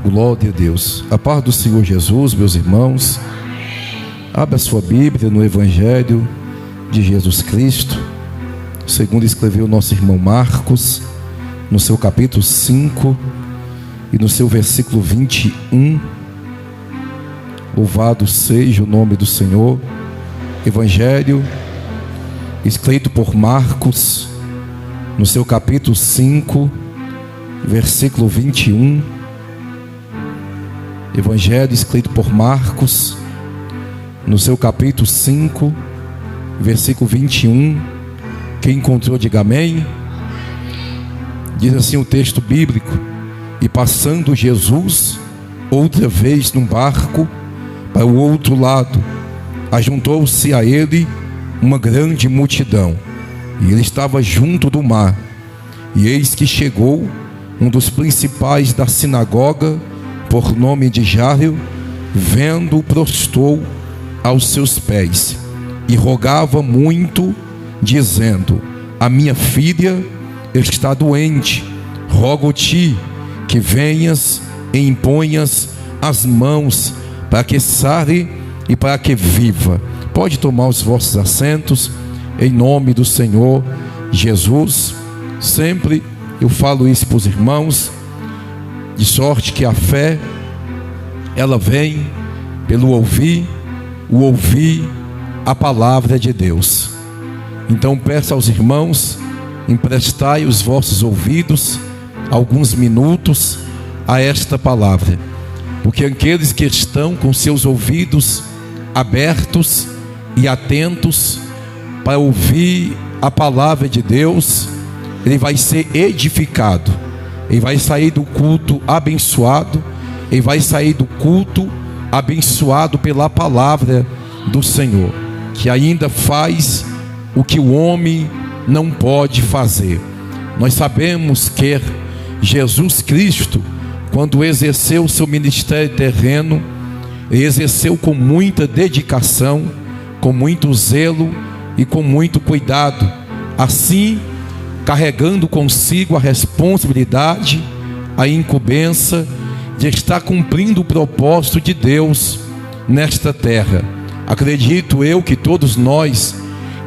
Glória a Deus. A paz do Senhor Jesus, meus irmãos. Abra a sua Bíblia no Evangelho de Jesus Cristo, segundo escreveu o nosso irmão Marcos, no seu capítulo 5 e no seu versículo 21. Louvado seja o nome do Senhor. Evangelho escrito por Marcos, no seu capítulo 5, versículo 21. Evangelho escrito por Marcos, no seu capítulo 5, versículo 21. Quem encontrou, diga amém. Diz assim o texto bíblico: e passando Jesus outra vez num barco para o outro lado, ajuntou-se a ele uma grande multidão, e ele estava junto do mar. E eis que chegou um dos principais da sinagoga, por nome de Jairo, vendo-o, prostrou aos seus pés e rogava muito, dizendo: a minha filha está doente, rogo-te que venhas e imponhas as mãos para que sare e para que viva. Pode tomar os vossos assentos, em nome do Senhor Jesus. Sempre eu falo isso para os irmãos, de sorte que a fé, ela vem pelo ouvir a palavra de Deus. Então peço aos irmãos, emprestai os vossos ouvidos alguns minutos a esta palavra, porque aqueles que estão com seus ouvidos abertos e atentos para ouvir a palavra de Deus, ele vai ser edificado, ele vai sair do culto abençoado, ele vai sair do culto abençoado pela palavra do Senhor, que ainda faz o que o homem não pode fazer. Nós sabemos que Jesus Cristo, quando exerceu o seu ministério terreno, ele exerceu com muita dedicação, com muito zelo e com muito cuidado, assim carregando consigo a responsabilidade, a incumbência de estar cumprindo o propósito de Deus nesta terra. Acredito eu que todos nós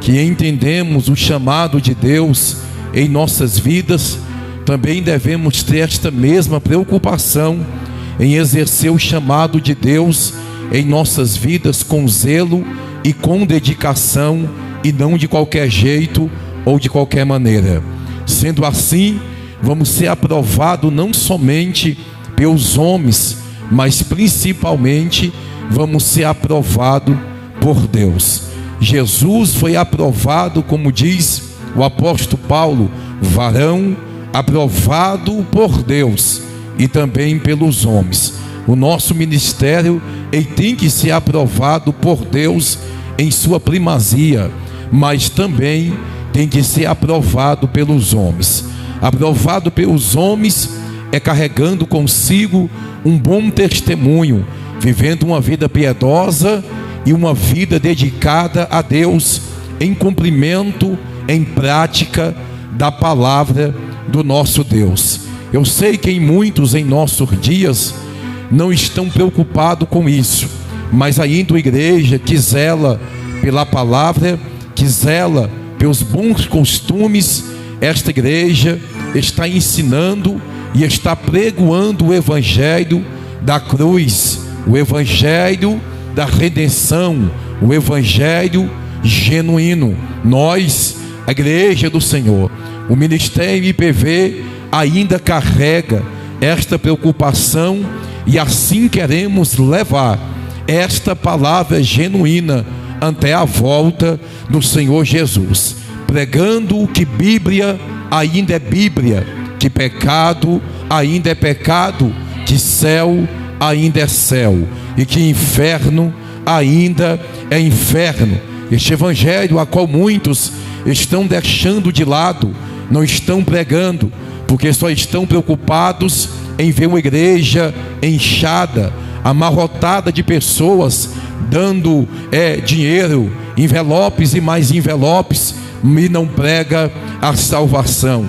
que entendemos o chamado de Deus em nossas vidas, também devemos ter esta mesma preocupação em exercer o chamado de Deus em nossas vidas com zelo e com dedicação, e não de qualquer jeito ou de qualquer maneira. Sendo assim, vamos ser aprovados não somente pelos homens, mas principalmente vamos ser aprovados por Deus. Jesus foi aprovado, como diz o apóstolo Paulo, varão aprovado por Deus e também pelos homens. O nosso ministério, ele tem que ser aprovado por Deus em sua primazia, mas também tem que ser aprovado pelos homens. Aprovado pelos homens é carregando consigo um bom testemunho, vivendo uma vida piedosa e uma vida dedicada a Deus, em cumprimento, em prática da palavra do nosso Deus. Eu sei que muitos em nossos dias não estão preocupados com isso, mas ainda a igreja que zela pela palavra, que zela pelos bons costumes, esta igreja está ensinando e está pregoando o evangelho da cruz, o evangelho da redenção, o evangelho genuíno. Nós, a igreja do Senhor, o ministério IPV ainda carrega esta preocupação, e assim queremos levar esta palavra genuína até a volta do Senhor Jesus, pregando que Bíblia ainda é Bíblia, que pecado ainda é pecado, que céu ainda é céu, e que inferno ainda é inferno. Este evangelho a qual muitos estão deixando de lado, não estão pregando, porque só estão preocupados em ver uma igreja inchada, amarrotada de pessoas dando dinheiro, envelopes e mais envelopes, e não prega a salvação.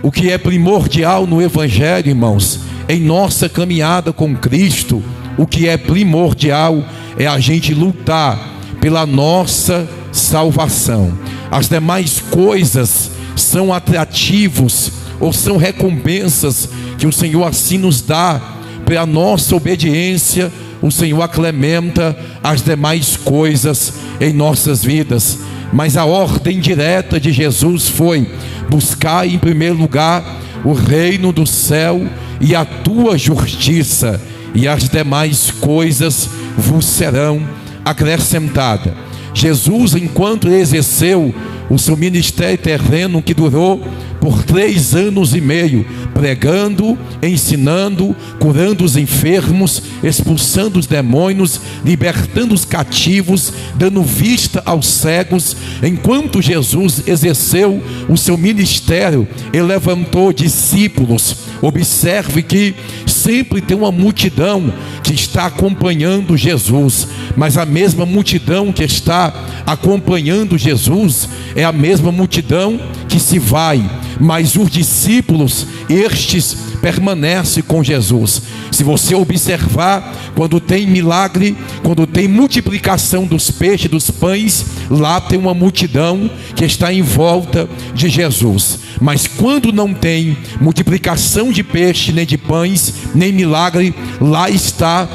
O que é primordial no evangelho, irmãos, em nossa caminhada com Cristo, o que é primordial é a gente lutar pela nossa salvação. As demais coisas são atrativos ou são recompensas que o Senhor assim nos dá pela nossa obediência. O Senhor aclementa as demais coisas em nossas vidas, mas a ordem direta de Jesus foi: buscar em primeiro lugar o reino do céu e a tua justiça, e as demais coisas vos serão acrescentadas. Jesus, enquanto exerceu o seu ministério terreno, que durou por 3 anos e meio, pregando, ensinando, curando os enfermos, expulsando os demônios, libertando os cativos, dando vista aos cegos. Enquanto Jesus exerceu o seu ministério, ele levantou discípulos. Observe que sempre tem uma multidão que está acompanhando Jesus, mas a mesma multidão que está acompanhando Jesus é a mesma multidão que se vai, mas os discípulos, estes permanecem com Jesus. Se você observar, quando tem milagre, quando tem multiplicação dos peixes, dos pães, lá tem uma multidão que está em volta de Jesus. Mas quando não tem multiplicação de peixe, nem de pães, nem milagre, lá está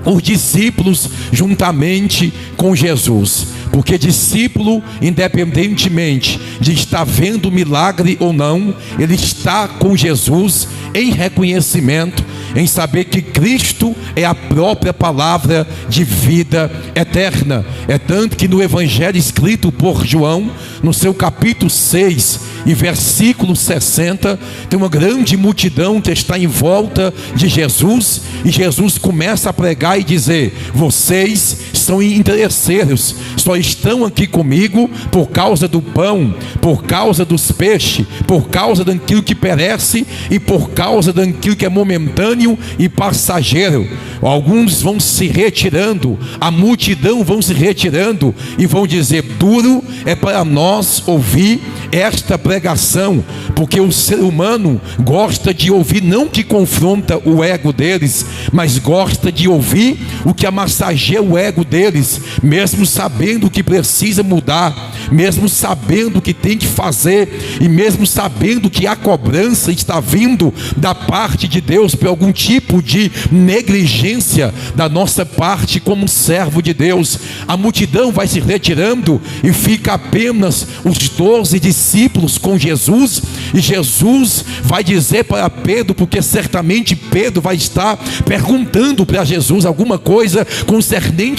os discípulos juntamente com Jesus. Porque discípulo, independentemente de estar vendo milagre ou não, ele está com Jesus em reconhecimento, em saber que Cristo é a própria palavra de vida eterna. É tanto que no Evangelho escrito por João, no seu capítulo 6 e versículo 60, tem uma grande multidão que está em volta de Jesus, e Jesus começa a pregar e dizer: vocês são interesseiros, só estão aqui comigo por causa do pão, por causa dos peixes, por causa daquilo que perece e por causa daquilo que é momentâneo e passageiro. Alguns vão se retirando, a multidão vão se retirando e vão dizer: duro é para nós ouvir esta pregação, porque o ser humano gosta de ouvir não o que confronta o ego deles, mas gosta de ouvir o que amassageia o ego deles, mesmo sabendo que precisa mudar, mesmo sabendo que tem que fazer, e mesmo sabendo que a cobrança está vindo da parte de Deus por algum tipo de negligência da nossa parte como servo de Deus. A multidão vai se retirando e fica apenas os 12 discípulos com Jesus, e Jesus vai dizer para Pedro, porque certamente Pedro vai estar perguntando para Jesus alguma coisa concernente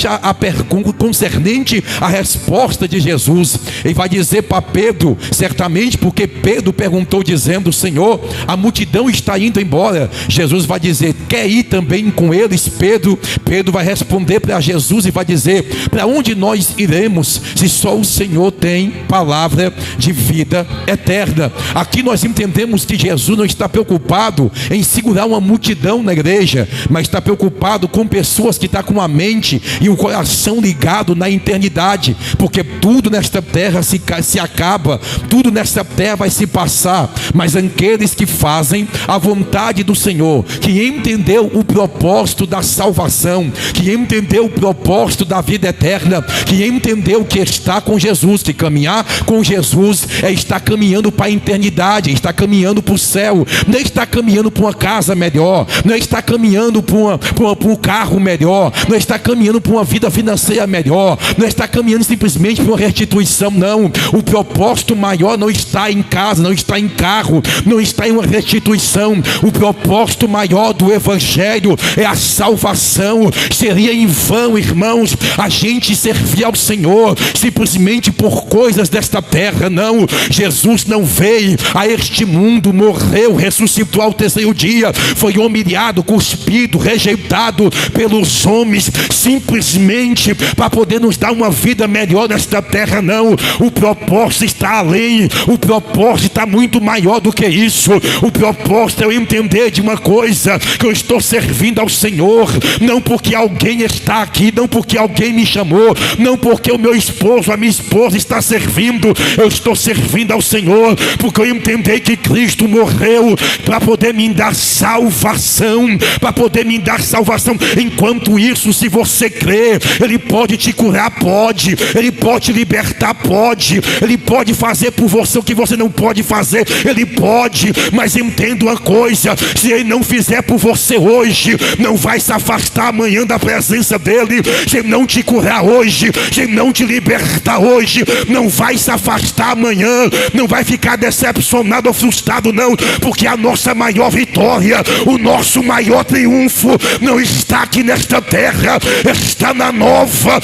concernente a resposta de Jesus. Ele vai dizer para Pedro, certamente porque Pedro perguntou dizendo: Senhor, a multidão está indo embora. Jesus vai dizer: quer ir também com eles, Pedro? Pedro vai responder para Jesus e vai dizer: para onde nós iremos, se só o Senhor tem palavra de vida eterna? Aqui nós entendemos que Jesus não está preocupado em segurar uma multidão na igreja, mas está preocupado com pessoas que estão com a mente e o coração ligado na eternidade, porque tudo nesta terra se acaba, tudo nesta terra vai se passar, mas aqueles que fazem a vontade do Senhor, que entendeu o propósito da salvação, que entendeu o propósito da vida eterna, que entendeu que está com Jesus, que caminhar com Jesus é estar caminhando para a eternidade, está caminhando para o céu, não está caminhando para uma casa melhor, não está caminhando para um carro melhor, não está caminhando para uma vida financeira melhor, não está caminhando simplesmente para uma restituição, não. O propósito maior não está em casa, não está em carro, não está em uma restituição. O propósito maior do Evangelho é a salvação. Seria em vão, irmãos, a gente servir ao Senhor simplesmente por coisas desta terra, não. Jesus não veio a este mundo, morreu, ressuscitou ao 3º dia, foi humilhado, cuspido, rejeitado pelos homens, simplesmente para poder nos dar uma vida melhor nesta terra, não. O propósito está além, o propósito está muito maior do que isso. O propósito é eu entender de uma coisa, que eu estou servindo ao Senhor, não porque alguém está aqui, não porque alguém me chamou, não porque o meu esposo, a minha esposa está servindo, eu estou servindo ao Senhor, porque eu entender que Cristo morreu para poder me dar salvação, para poder me dar salvação. Enquanto isso, se você crê, Ele pode te curar, pode. Ele pode te libertar, pode. Ele pode fazer por você o que você não pode fazer, Ele pode. Mas entenda uma coisa: se Ele não fizer por você hoje, não vai se afastar amanhã da presença dEle. Se Ele não te curar hoje, se Ele não te libertar hoje, não vai se afastar amanhã. Não vai ficar decepcionado ou frustrado, não, porque a nossa maior vitória, o nosso maior triunfo não está aqui nesta terra, está na nova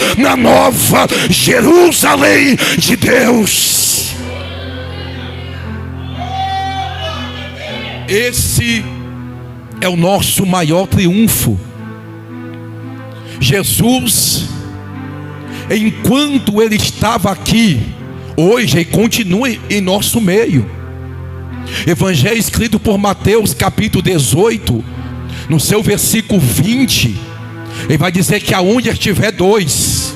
Jerusalém de Deus. Esse é o nosso maior triunfo. Jesus, enquanto Ele estava aqui, hoje Ele continua em nosso meio. Evangelho escrito por Mateus capítulo 18, no seu versículo 20, Ele vai dizer que aonde estiver 2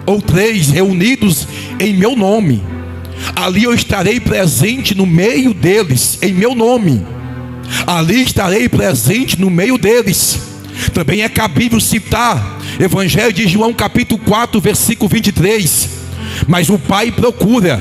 ou 3 reunidos em meu nome, ali eu estarei presente no meio deles, em meu nome. Ali estarei presente no meio deles. Também é cabível citar Evangelho de João capítulo 4, versículo 23. Mas o Pai procura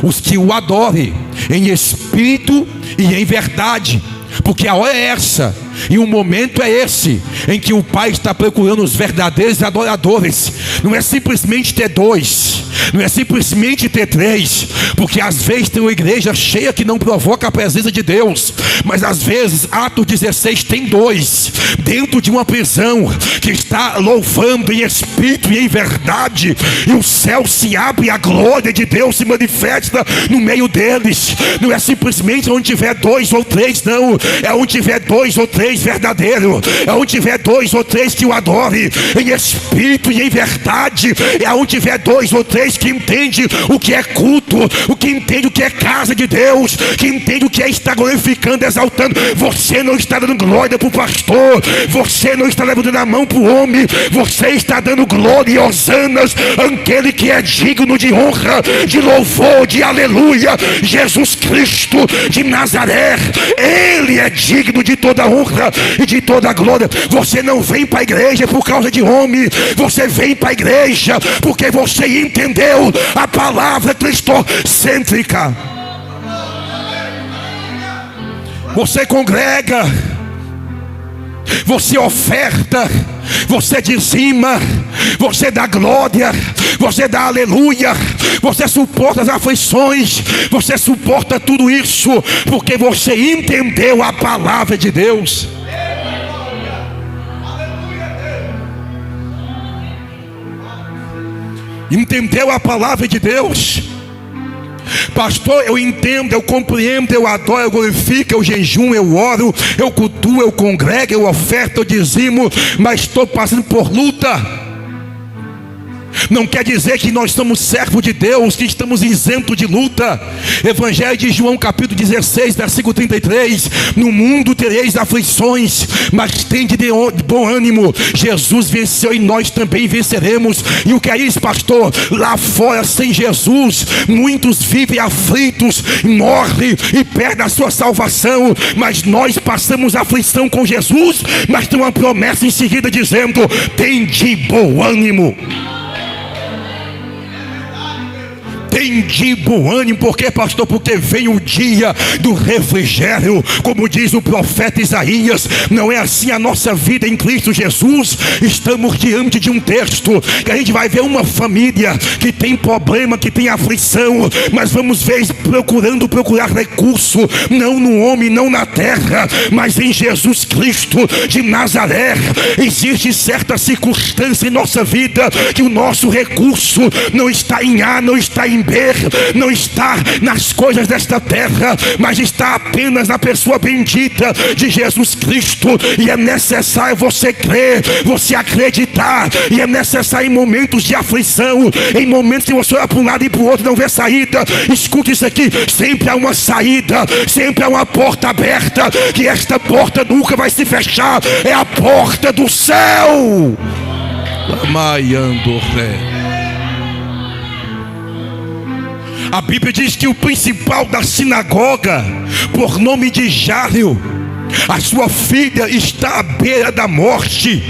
os que o adorem em espírito e em verdade, porque a hora é essa e o momento é esse em que o Pai está procurando os verdadeiros adoradores. Não é simplesmente ter 2, não é simplesmente ter 3, porque às vezes tem uma igreja cheia que não provoca a presença de Deus, mas às vezes Atos 16 tem 2 dentro de uma prisão que está louvando em espírito e em verdade, e o céu se abre e a glória de Deus se manifesta no meio deles. Não é simplesmente onde tiver 2 ou 3, não, é onde tiver 2 ou 3 verdadeiro, é onde tiver 2 ou 3 que o adore em espírito e em verdade, é onde tiver 2 ou 3 que entende o que é culto, o que entende o que é casa de Deus, que entende o que é estar glorificando, exaltando. Você não está dando glória para o pastor, você não está levantando a mão para o homem, você está dando glória e hosanas àquele que é digno de honra, de louvor, de aleluia, Jesus Cristo de Nazaré. Ele é digno de toda honra e de toda glória. Você não vem para a igreja por causa de homem, você vem para a igreja porque você entendeu a palavra cristocêntrica. Você congrega, você oferta, você dizima, você dá glória, você dá aleluia, você suporta as aflições, você suporta tudo isso porque você entendeu a palavra de Deus. Entendeu a palavra de Deus. Pastor, eu entendo, eu compreendo, eu adoro, eu glorifico, eu jejum, eu oro, eu cultuo, eu congrego, eu oferto, eu dizimo, mas estou passando por luta. Não quer dizer que nós somos servos de Deus, que estamos isentos de luta. Evangelho de João capítulo 16, versículo 33. No mundo tereis aflições, mas tende de bom ânimo. Jesus venceu e nós também venceremos. E o que é isso, pastor? Lá fora sem Jesus, muitos vivem aflitos, morrem e perdem a sua salvação. Mas nós passamos aflição com Jesus, mas tem uma promessa em seguida dizendo: tende bom ânimo. Tem de bom ânimo. Por quê, pastor? Porque vem o dia do refrigério, como diz o profeta Isaías. Não é assim a nossa vida em Cristo Jesus? Estamos diante de um texto que a gente vai ver uma família que tem problema, que tem aflição, mas vamos ver procurar recurso, não no homem, não na terra, mas em Jesus Cristo de Nazaré. Existe certa circunstância em nossa vida que o nosso recurso não está em A, não está em B, não está nas coisas desta terra, mas está apenas na pessoa bendita de Jesus Cristo. E é necessário você crer, você acreditar, e é necessário em momentos de aflição, em momentos que você olha para um lado e para o outro, não vê saída. Escute isso aqui: sempre há uma saída, sempre há uma porta aberta, que esta porta nunca vai se fechar. É a porta do céu. A Bíblia diz que o principal da sinagoga, por nome de Jairo, a sua filha está à beira da morte.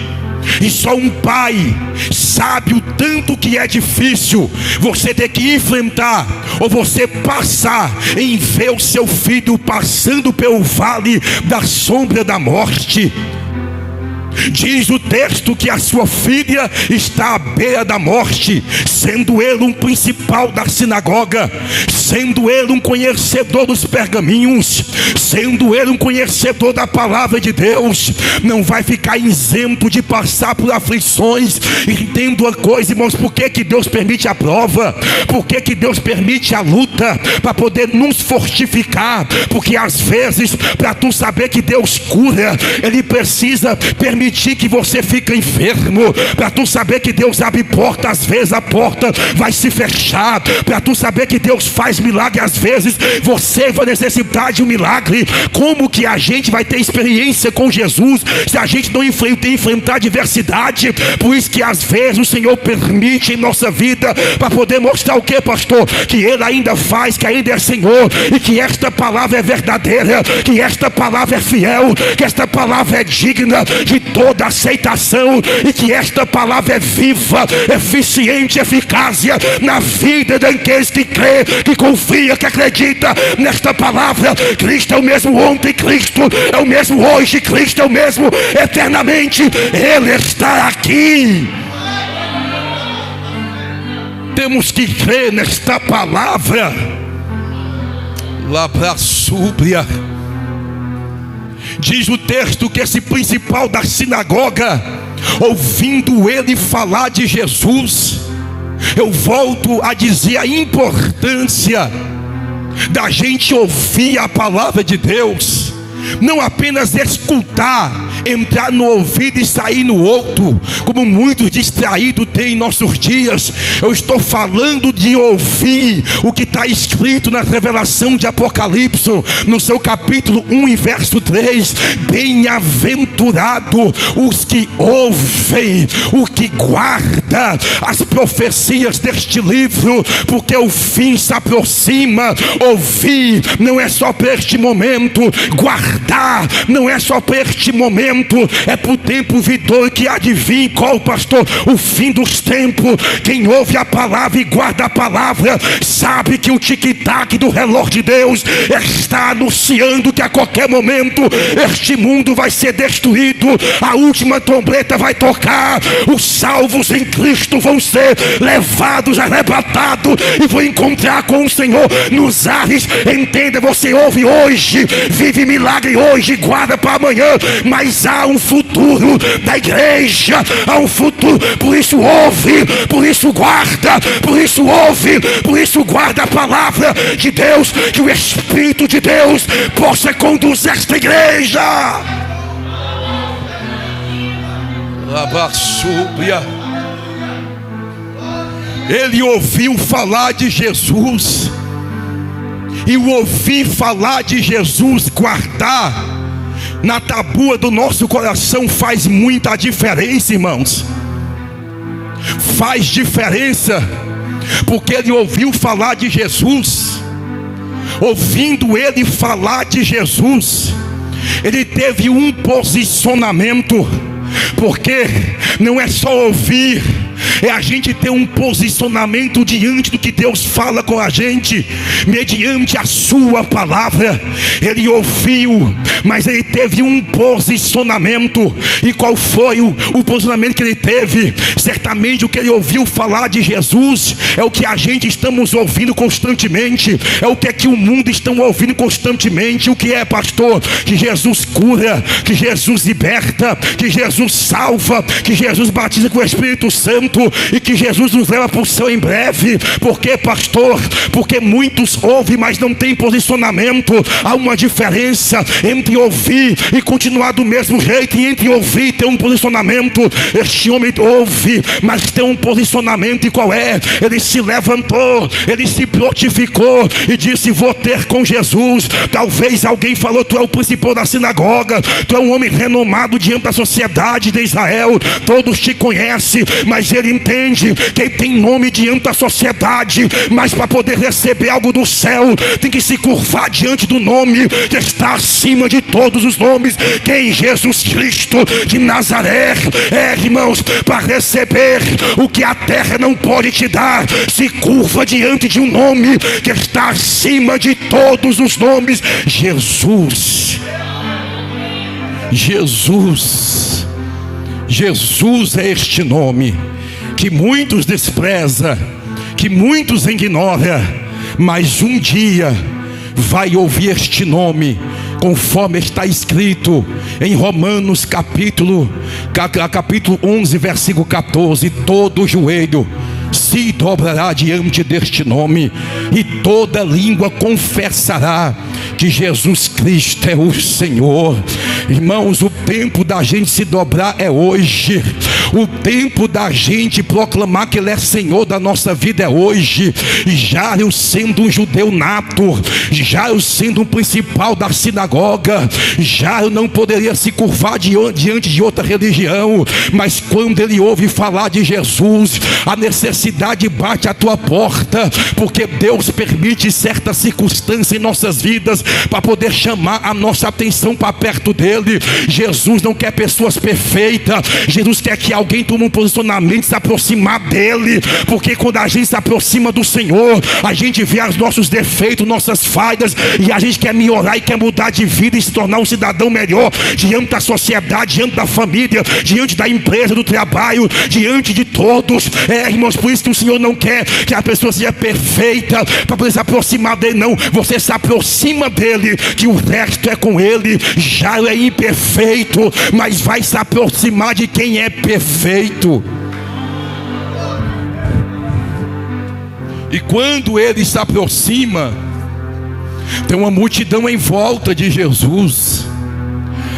E só um pai sabe o tanto que é difícil você ter que enfrentar, ou você passar em ver o seu filho passando pelo vale da sombra da morte. Diz o texto que a sua filha está à beira da morte, sendo ele um principal da sinagoga, sendo ele um conhecedor dos pergaminhos, sendo ele um conhecedor da palavra de Deus. Não vai ficar isento de passar por aflições. Entenda uma coisa, irmãos: por que Deus permite a prova? Por que Deus permite a luta? Para poder nos fortificar. Porque às vezes, para tu saber que Deus cura, Ele precisa permitir que você fique enfermo. Para tu saber que Deus abre porta, às vezes a porta vai se fechar. Para tu saber que Deus faz milagre, às vezes você vai necessitar de um milagre. Como que a gente vai ter experiência com Jesus se a gente não enfrentar adversidade? Por isso que às vezes o Senhor permite em nossa vida, para poder mostrar o que, pastor? Que Ele ainda faz, que ainda é Senhor, e que esta palavra é verdadeira, que esta palavra é fiel, que esta palavra é digna de toda aceitação, e que esta palavra é viva, eficiente, eficaz na vida daqueles que crê, que confia, que acredita nesta palavra. Cristo é o mesmo ontem, Cristo é o mesmo hoje, Cristo é o mesmo eternamente. Ele está aqui. Temos que crer nesta palavra. Labra súbria. Diz o texto que esse principal da sinagoga, ouvindo ele falar de Jesus, eu volto a dizer a importância da gente ouvir a palavra de Deus. Não apenas escutar, entrar no ouvido e sair no outro, como muitos distraídos têm em nossos dias. Eu estou falando de ouvir o que está escrito na revelação de Apocalipse, no seu capítulo 1 e verso 3. Bem-aventurado os que ouvem, o que guarda as profecias deste livro, porque o fim se aproxima. Ouvir não é só para este momento, guardar não é só para este momento, é para o tempo vidouro que há de vir. Qual, pastor? O fim dos tempos. Quem ouve a palavra e guarda a palavra sabe que o tic-tac do relógio de Deus está anunciando que a qualquer momento este mundo vai ser destruído, a última trombeta vai tocar, os salvos em Cristo vão ser levados, arrebatados, e vão encontrar com o Senhor nos ares. Entenda, você ouve hoje, vive milagre hoje, guarda para amanhã, mas há um futuro da igreja, há um futuro. Por isso ouve, por isso guarda, por isso ouve, por isso guarda a palavra de Deus, que o Espírito de Deus possa conduzir esta igreja. Ele ouviu falar de Jesus, e o ouvir falar de Jesus, guardar na tabua do nosso coração, faz muita diferença, irmãos. Faz diferença, porque ele ouviu falar de Jesus. Ouvindo ele falar de Jesus, ele teve um posicionamento. Porque não é só ouvir, é a gente ter um posicionamento diante do que Deus fala com a gente, mediante a sua palavra. Ele ouviu, mas ele teve um posicionamento. E qual foi o posicionamento que ele teve? Certamente o que ele ouviu falar de Jesus é o que a gente estamos ouvindo constantemente, é o que é que o mundo está ouvindo constantemente. O que é, pastor? Que Jesus cura, que Jesus liberta, que Jesus salva, que Jesus batiza com o Espírito Santo, e que Jesus nos leva para o céu em breve. Por quê, pastor? Porque muitos ouvem, mas não tem posicionamento. Há uma diferença entre ouvir e continuar do mesmo jeito, e entre ouvir e ter um posicionamento. Este homem ouve, mas tem um posicionamento. E qual é? Ele se levantou, ele se prontificou e disse: vou ter com Jesus. Talvez alguém falou: tu é o principal da sinagoga, tu é um homem renomado diante da sociedade de Israel, todos te conhecem. Mas ele entende que tem nome diante da sociedade, mas para poder receber algo do céu, tem que se curvar diante do nome que está acima de todos os nomes, que é Jesus Cristo de Nazaré. Irmãos, para receber o que a terra não pode te dar, se curva diante de um nome que está acima de todos os nomes: Jesus. Jesus. Jesus é este nome que muitos desprezam, que muitos ignoram, mas um dia vai ouvir este nome, conforme está escrito em Romanos capítulo 11, versículo 14: todo joelho se dobrará diante deste nome, e toda língua confessará que Jesus Cristo é o Senhor. Irmãos, o tempo da gente se dobrar é hoje. O tempo da gente proclamar que Ele é Senhor da nossa vida é hoje. Jairo sendo um judeu nato, Jairo sendo um principal da sinagoga, Jairo não poderia se curvar diante de outra religião, mas quando ele ouve falar de Jesus, a necessidade bate à tua porta, porque Deus permite certas circunstâncias em nossas vidas para poder chamar a nossa atenção para perto dele. Jesus não quer pessoas perfeitas, Jesus quer que alguém tome um posicionamento, se aproximar dele, porque quando a gente se aproxima do Senhor, a gente vê os nossos defeitos, nossas falhas, e a gente quer melhorar e quer mudar de vida e se tornar um cidadão melhor diante da sociedade, diante da família, diante da empresa, do trabalho, diante de todos. Irmãos, por isso que o Senhor não quer que a pessoa seja perfeita para poder se aproximar dele, não. Você se aproxima dele, que o resto é com ele. Já é imperfeito, mas vai se aproximar de quem é perfeito. E quando ele se aproxima, tem uma multidão em volta de Jesus.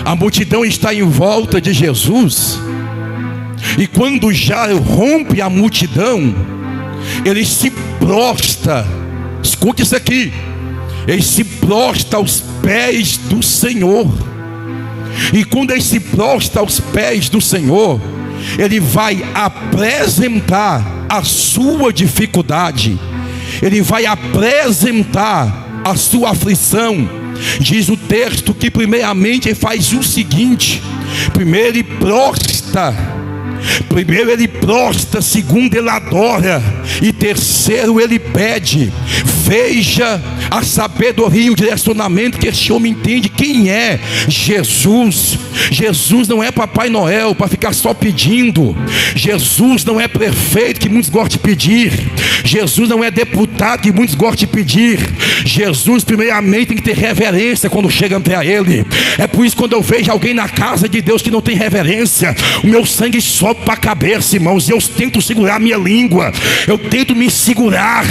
A multidão está em volta de Jesus. E quando já rompe a multidão, ele se prostra. Escute isso aqui. Ele se prostra aos pés do Senhor. E quando ele se prostra aos pés do Senhor, ele vai apresentar a sua dificuldade, ele vai apresentar a sua aflição. Diz o texto que primeiramente ele faz o seguinte: primeiro ele prostra, segundo ele adora, e terceiro ele pede. Veja a sabedoria e o direcionamento que este homem entende quem é Jesus. Jesus não é Papai Noel para ficar só pedindo. Jesus não é prefeito que muitos gostam de pedir. Jesus não é deputado que muitos gostam de pedir. Jesus primeiramente tem que ter reverência quando chega até ele. É por isso que quando eu vejo alguém na casa de Deus que não tem reverência, o meu sangue sobe para a cabeça, irmãos. Eu tento segurar a minha língua, eu tento me segurar,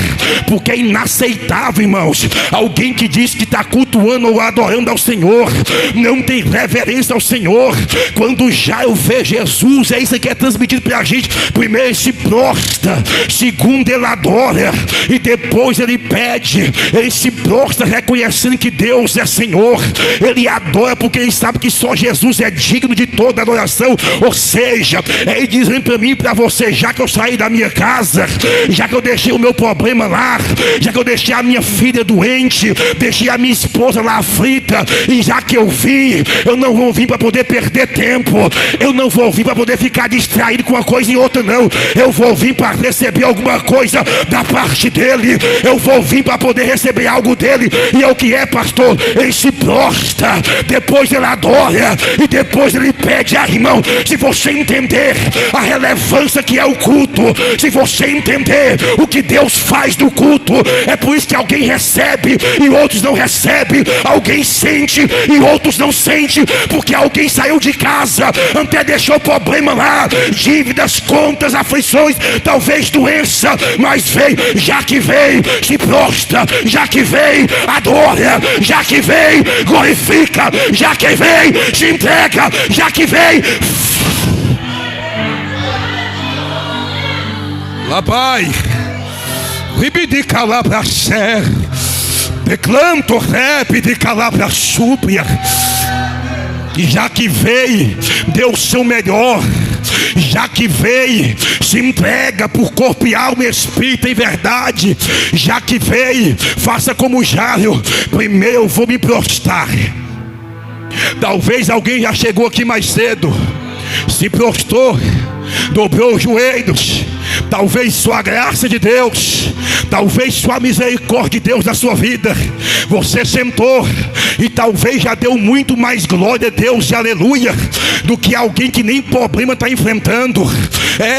porque é inaceitável, irmãos, alguém que diz que está cultuando ou adorando ao Senhor, não tem reverência ao Senhor. Quando já eu vejo Jesus, é isso que é transmitido para a gente. Primeiro ele se prostra, segundo ele adora, e depois ele pede. Ele se prostra reconhecendo que Deus é Senhor. Ele adora porque ele sabe que só Jesus é digno de toda adoração. Ou seja, ele dizendo para mim e para você: já que eu saí da minha casa, já que eu deixei o meu problema lá, já que eu deixei a minha filha doente, deixei a minha esposa lá aflita, e já que eu vim, eu não vou vir para poder perder tempo, eu não vou vir para poder ficar distraído com uma coisa e outra, não. Eu vou vir para receber alguma coisa da parte dele, eu vou vir para poder receber algo dele. E é o que é, pastor? Ele se prostra, depois ele adora, e depois ele pede. Irmão, se você entender a relevância que é o culto, se você entender o que Deus faz do culto, é por isso que alguém recebe e outros não recebem, alguém sente e outros não sentem, porque alguém saiu de casa, até deixou problema lá, dívidas, contas, aflições, talvez doença, mas veio. Já que veio, se prostra. Já que veio, adora. Já que veio, glorifica. Já que veio, se entrega. Já que veio, lá vai. Ribidi calabra ser, declanto rap de calabra súpria. E já que veio, deu o seu melhor. Já que veio, se entrega por corpo e alma, espírito e verdade. Já que veio, faça como Jairo. Primeiro eu vou me prostrar. Talvez alguém já chegou aqui mais cedo, se prostrou, dobrou os joelhos. Talvez sua graça de Deus, talvez sua misericórdia de Deus na sua vida, você sentou e talvez já deu muito mais glória a Deus e aleluia do que alguém que nem problema está enfrentando.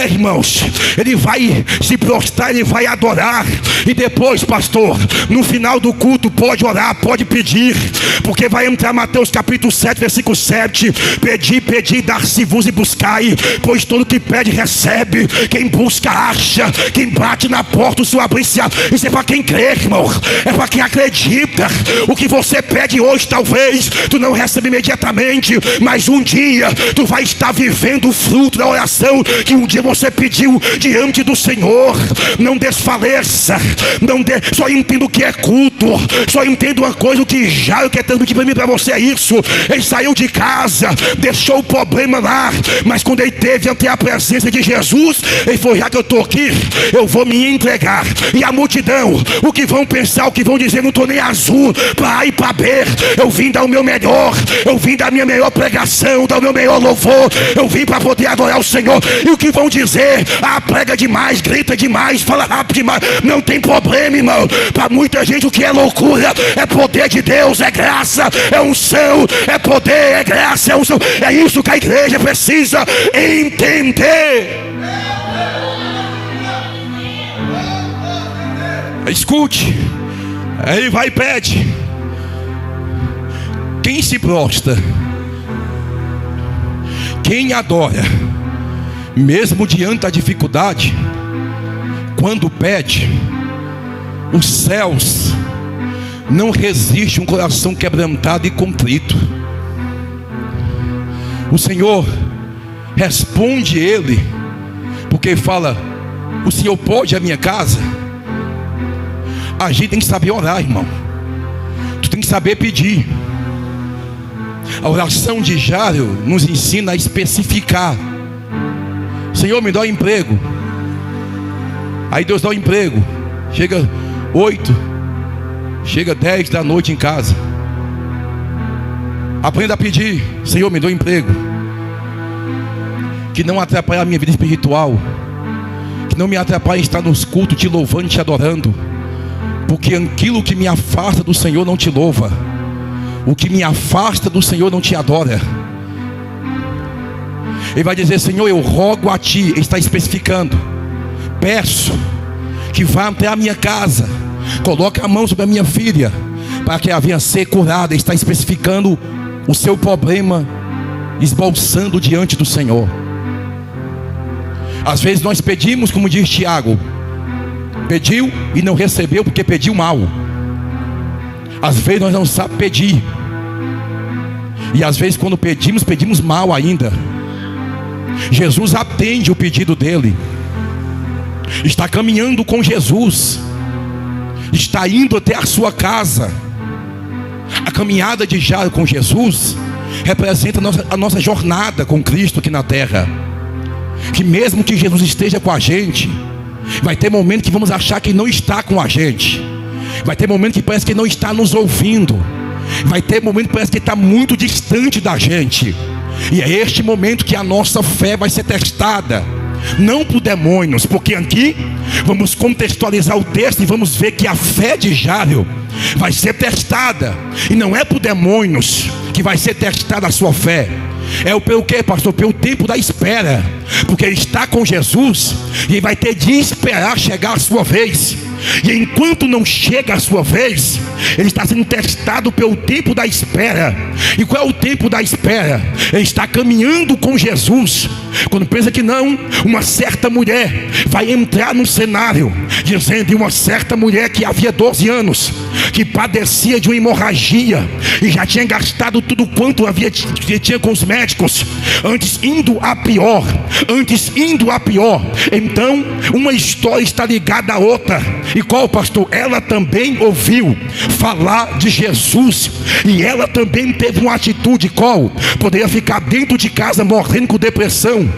Irmãos, ele vai se prostrar, ele vai adorar. E depois, pastor, no final do culto pode orar, pode pedir, porque vai entrar Mateus capítulo 7, versículo 7. Pedi, dar-se-vos e buscai, pois todo que pede recebe, quem busca acha, quem bate na porta o Senhor abrir-se. Isso é para quem crê, irmão, é para quem acredita. O que você pede hoje talvez tu não recebe imediatamente, mas um dia tu vai estar vivendo o fruto da oração que um dia você pediu diante do Senhor. Não desfaleça, só entenda o que é culto, só entenda uma coisa, o que já eu quero transmitir para mim, para você é isso. Ele saiu de casa, deixou o problema lá, mas quando ele teve ante a presença de Jesus, ele falou: já que eu estou aqui, eu vou me entregar. E a multidão, o que vão pensar, o que vão dizer, não estou nem azul para A e para B. Eu vim dar o meu melhor, eu vim dar a minha melhor pregação, dar o meu melhor louvor, eu vim para poder adorar o Senhor. E o que vão dizer? Prega demais, grita demais, fala rápido demais. Não tem problema, irmão. Para muita gente o que é loucura é poder de Deus, é graça, é unção, é poder, é graça, é unção. É isso que a igreja precisa entender. Escute, ele vai e pede. Quem se prostra, quem adora, mesmo diante da dificuldade, quando pede, os céus não resistem um coração quebrantado e contrito. O Senhor responde ele, porque fala: o Senhor pode a minha casa. A gente tem que saber orar, irmão. Tu tem que saber pedir. A oração de Jairo nos ensina a especificar: Senhor, me dá um emprego. Aí Deus dá um emprego. Chega 8, chega 10 da noite em casa. Aprenda a pedir: Senhor, me dá um emprego que não atrapalhe a minha vida espiritual, que não me atrapalhe estar nos cultos te louvando e te adorando. Porque aquilo que me afasta do Senhor não te louva, o que me afasta do Senhor não te adora. Ele vai dizer: Senhor, eu rogo a ti. Ele está especificando: peço que vá até a minha casa, coloque a mão sobre a minha filha, para que ela venha ser curada. Ele está especificando o seu problema, esboçando diante do Senhor. Às vezes nós pedimos, como diz Tiago, pediu e não recebeu porque pediu mal. Às vezes nós não sabemos pedir, e às vezes quando pedimos mal ainda. Jesus atende o pedido dele, está caminhando com Jesus, está indo até a sua casa. A caminhada de Jairo com Jesus representa a nossa jornada com Cristo aqui na terra. Que mesmo que Jesus esteja com a gente, vai ter momento que vamos achar que não está com a gente. Vai ter momento que parece que não está nos ouvindo. Vai ter momento que parece que está muito distante da gente. E é este momento que a nossa fé vai ser testada. Não por demônios, porque aqui vamos contextualizar o texto e vamos ver que a fé de Jairo vai ser testada. E não é por demônios que vai ser testada a sua fé. É pelo que, pastor? Pelo tempo da espera. Porque ele está com Jesus e ele vai ter de esperar chegar a sua vez. E enquanto não chega a sua vez, ele está sendo testado pelo tempo da espera. E qual é o tempo da espera? Ele está caminhando com Jesus. Quando pensa que não, uma certa mulher vai entrar no cenário, dizendo de uma certa mulher que havia 12 anos, que padecia de uma hemorragia e já tinha gastado tudo quanto tinha com os médicos, antes indo a pior. Então uma história está ligada à outra. E qual, pastor? Ela também ouviu falar de Jesus. E ela também teve uma atitude. Qual? Poderia ficar dentro de casa morrendo com depressão,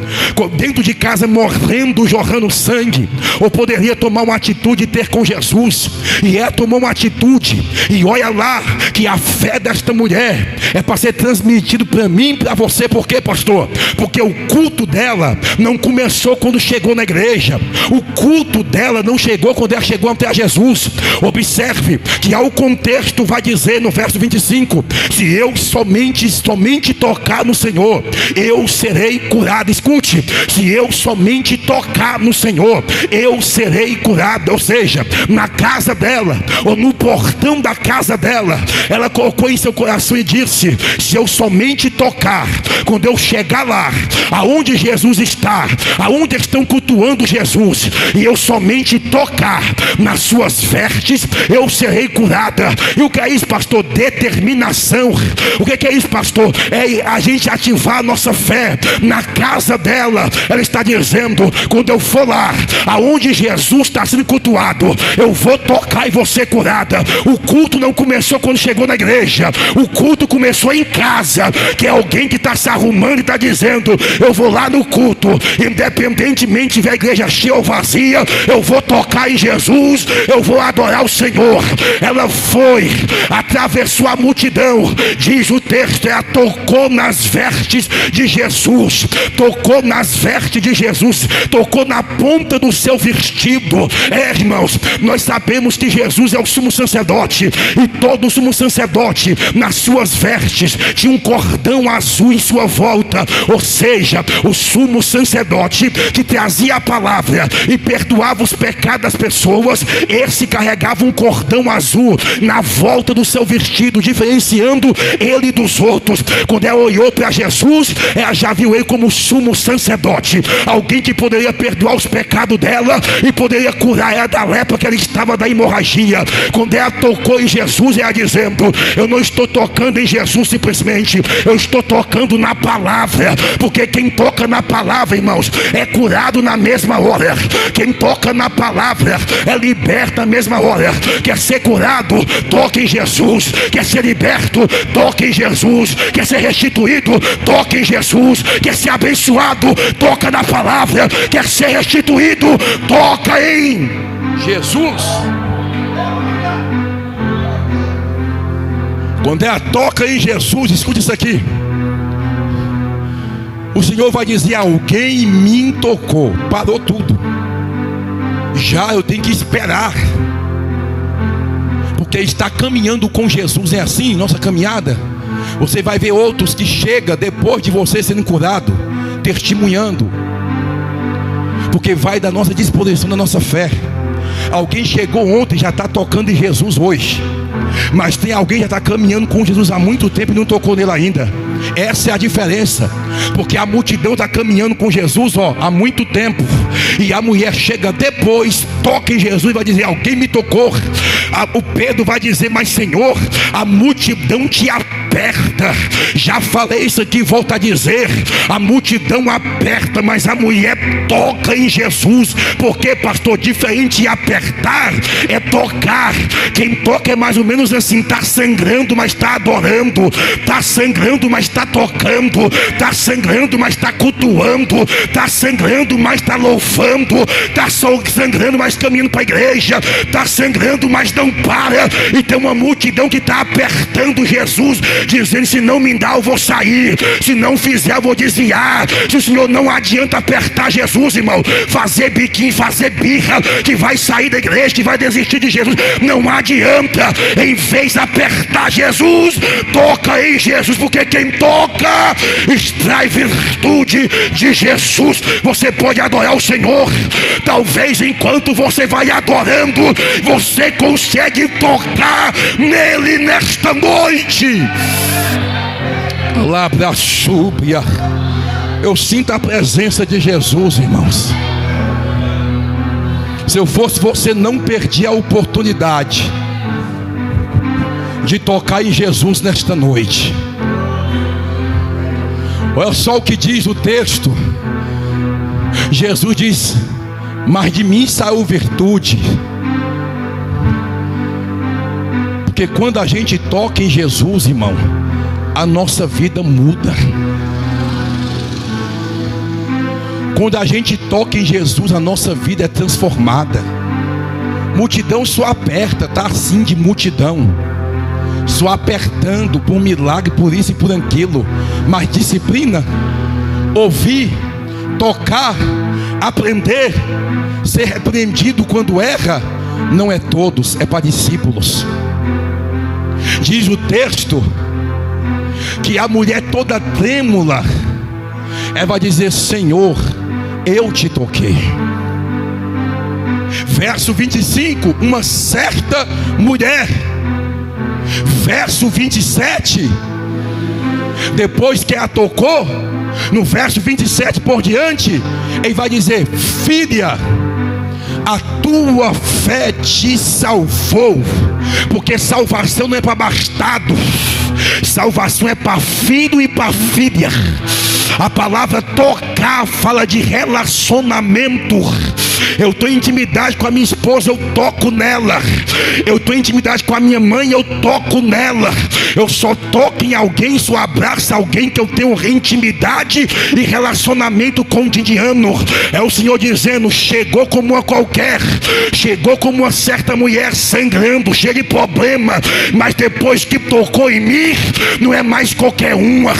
dentro de casa morrendo, jorrando sangue, ou poderia tomar uma atitude e ter com Jesus. E ela tomou uma atitude. E olha lá que a fé desta mulher é para ser transmitido para mim e para você. Por quê, pastor? Porque o culto dela não começou quando chegou na igreja. O culto dela não chegou quando ela chegou até a Jesus. Observe que ao contexto vai dizer no verso 25: se eu somente tocar no Senhor, eu serei curado. Escute, se eu somente tocar no Senhor, eu serei curado. Ou seja, na casa dela, ou no portão da casa dela, ela colocou em seu coração e disse: se eu somente tocar, quando eu chegar lá, aonde Jesus está, aonde estão cultuando Jesus, e eu somente tocar nas suas vestes, eu serei curada. E o que é isso, pastor? Determinação. O que é isso, pastor? É a gente ativar a nossa fé. Na casa dela, ela está dizendo: quando eu for lá, aonde Jesus está sendo cultuado, eu vou tocar e vou ser curada. O culto não começou quando chegou na igreja. O culto começou em casa, que é alguém que está se arrumando e está dizendo: eu vou lá no culto, independentemente de a igreja cheia ou vazia, eu vou tocar em Jesus, eu vou adorar o Senhor. Ela foi, atravessou a multidão, diz o texto, ela tocou nas vestes de Jesus, tocou nas vestes de Jesus, tocou na ponta do seu vestido. Irmãos, nós sabemos que Jesus é o sumo sacerdote, e todo sumo sacerdote nas suas vestes tinha um cordão azul em sua volta. Ou seja, o sumo sacerdote que trazia a palavra e perdoava os pecados das pessoas, esse carregava um cordão azul na volta do seu vestido, diferenciando ele dos outros. Quando ela olhou para Jesus, ela já viu ele como sumo sacerdote, alguém que poderia perdoar os pecados dela e poderia curar ela da lepra que ela estava, da hemorragia. Quando ela tocou em Jesus, ela dizendo: eu não estou tocando em Jesus simplesmente, eu estou tocando na palavra, porque quem toca na palavra, irmãos, é curado na mesma hora. Quem toca na palavra é liberto na mesma hora. Quer ser curado? Toque em Jesus. Quer ser liberto? Toque em Jesus. Quer ser restituído? Toque em Jesus. Quer ser abençoado? Toca na palavra. Quer ser restituído? Toca em Jesus. Quando ela toca em Jesus, escute isso aqui, o Senhor vai dizer: alguém me tocou. Parou tudo. Já eu tenho que esperar, porque está caminhando com Jesus. É assim nossa caminhada. Você vai ver outros que chegam depois de você sendo curado, testemunhando, porque vai da nossa disposição, da nossa fé. Alguém chegou ontem e já está tocando em Jesus hoje, mas tem alguém que já está caminhando com Jesus há muito tempo e não tocou nele ainda. Essa é a diferença, porque a multidão está caminhando com Jesus há muito tempo, e a mulher chega depois, toca em Jesus e vai dizer: alguém me tocou. O Pedro vai dizer: mas Senhor, a multidão te aperta. Já falei isso aqui, volto a dizer, a multidão aperta, mas a mulher toca em Jesus. Porque, pastor, diferente de apertar é tocar. Quem toca é mais ou menos assim: está sangrando, mas está adorando, está sangrando, mas está tocando, está sangrando, mas está cultuando, está sangrando, mas está louvando, está sangrando, mas caminhando para a igreja, está sangrando, mas não para. E tem uma multidão que está apertando Jesus, dizendo: se não me dá eu vou sair, se não fizer eu vou desviar. Se o Senhor não adianta apertar Jesus, irmão, fazer biquinho, fazer birra, que vai sair da igreja, que vai desistir de Jesus, não adianta. Em vez de apertar Jesus, toca em Jesus, porque quem toca extrai virtude de Jesus. Você pode adorar o Senhor, talvez enquanto você vai adorando, você consegue tocar nele nesta noite. Labra súbia. Eu sinto a presença de Jesus, irmãos. Se eu fosse você, não perdia a oportunidade de tocar em Jesus nesta noite. Olha só o que diz o texto. Jesus diz: mas de mim saiu virtude. Porque quando a gente toca em Jesus, irmão, a nossa vida muda. Quando a gente toca em Jesus, a nossa vida é transformada. Multidão só aperta, está assim de multidão, só apertando por milagre, por isso e por aquilo. Mas disciplina, ouvir, tocar, aprender, ser repreendido quando erra, não é todos, é para discípulos. Diz o texto que a mulher toda trêmula, ela vai dizer: Senhor, eu te toquei. Verso 25, uma certa mulher. Verso 27, depois que a tocou, no verso 27 por diante, ele vai dizer: filha, a tua fé te salvou. Porque salvação não é para bastardo, salvação é para filho e para filha. A palavra tocar fala de relacionamento. Eu estou em intimidade com a minha esposa, eu toco nela. Eu estou em intimidade com a minha mãe, eu toco nela. Eu só toco em alguém, só abraço alguém que eu tenho intimidade e relacionamento cotidiano. É o Senhor dizendo: chegou como uma qualquer, chegou como uma certa mulher sangrando, cheia de problema, mas depois que tocou em mim, não é mais qualquer uma,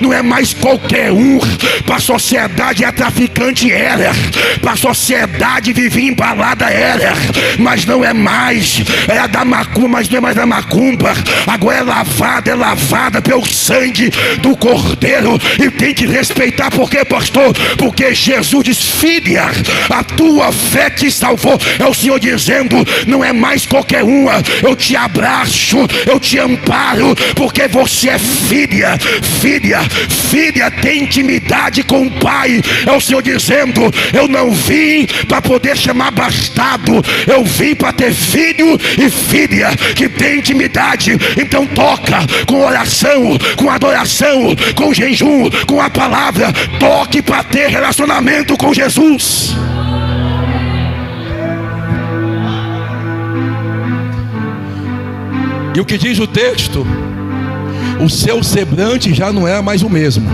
não é mais qualquer um. Para a sociedade a traficante era, para a sociedade vivia embalada era, mas não é mais. Era da macumba, mas não é mais da macumba. Agora é lavada pelo sangue do Cordeiro. E tem que respeitar. Por quê, pastor? Porque Jesus diz: filha, a tua fé te salvou. É o Senhor dizendo: não é mais qualquer uma. Eu te abraço, eu te amparo, porque você é filha. Filha tem intimidade com o Pai. É o Senhor dizendo: eu não vim para poder chamar bastardo, eu vim para ter filho e filha que tem intimidade. Então toca com oração, com adoração, com jejum, com a palavra. Toque para ter relacionamento com Jesus. E o que diz o texto? O seu semblante já não é mais o mesmo.